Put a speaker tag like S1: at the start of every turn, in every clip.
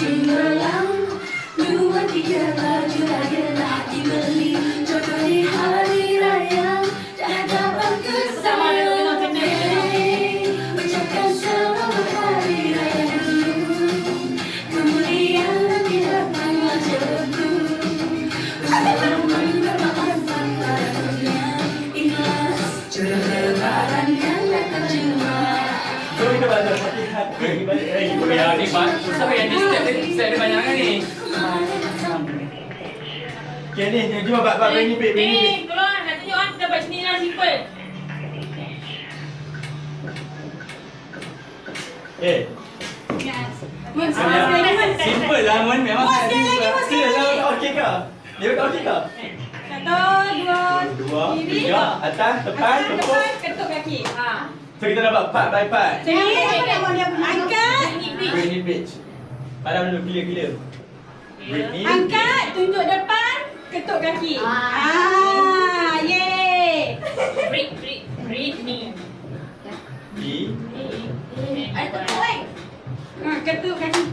S1: cemerlang. Dua tiga bajulah gelah dibeli. Jodoh di hari raya dah dapat kesayang. Ucapkan selamat hari raya dulu. Kemudian kita panggil jodoh. Bermaafan padanya ikhlas. Jodoh lebaran yang datang cuma.
S2: Kita baca Fatihah.
S3: Ya, ni siapa yang ni step dia banyak kan ni?
S2: Okay ni, jom bab ini bit.
S4: Ni, keluar. Nak tunjuk kita buat sini lah, simple.
S3: Simple lah Mun, memang
S2: Okey ke? Dia betul okey ke?
S4: Satu, dua, kiri.
S2: tiga, atas, depan, tepuk.
S4: Ketuk kaki.
S2: So kita dapat part by part.
S4: Sini, angkat.
S2: Britney Beach. Padam dulu, clear. Britney.
S4: Angkat, tunjuk depan, ketuk kaki. Yeay. Britney.
S2: B.
S4: Ketuk kaki.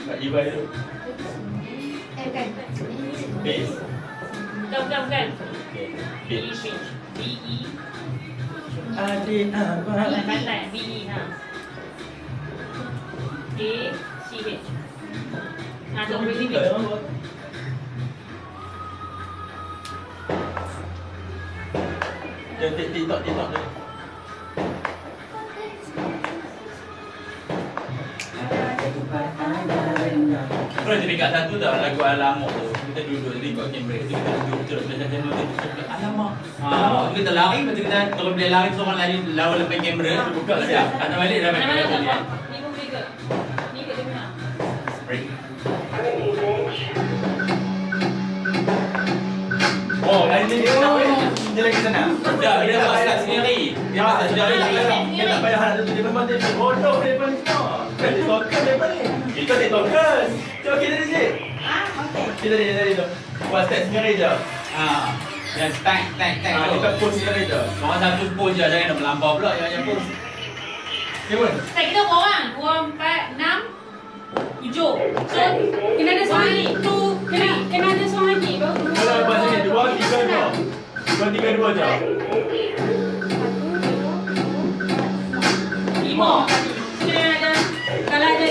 S2: Pak Ibai dulu. Base.
S4: Bukan.
S2: Beach.
S4: B-E.
S2: Adik abang.
S4: Pandai, B-E ha. A-C-H. Tu Britney Beach.
S2: TikTok tu.
S3: Kalau jadi kat satu dah lagu Alamak tu. Kita duduk jadi kat kamera tu kita duduk terus macam channel tu Alamak. Kita lari lepas tu kita kalau dia lari seorang lari lawan lepas kamera buka siap. Anak balik dah balik.
S4: Ni pun boleh ke? Ni ke dia punya?
S3: Break. Oh,
S2: Hari ni dia lagi sana.
S3: dia dah start sendiri. Dia start sendiri.
S2: Dia tak payah nak dia memang dia bodoh depan ni semua. Dia TikToker depan ni. Kita TikTokers. Cuba kita di sini.
S4: Okey.
S2: Kita dari tu. Buat step sendiri je.
S3: Dan tag
S2: Kita post sendiri je.
S3: Orang satu post je, jangan nak melampau pula yang banyak post.
S2: Okay pun.
S4: Kita berapa orang? 2, 4, 6, 7. So, kena ada seorang lagi. Kena ada seorang lagi.
S2: Kalau lepas sini 2, 3, 2. 2, 3, 2 je.
S4: 5. Kalau ada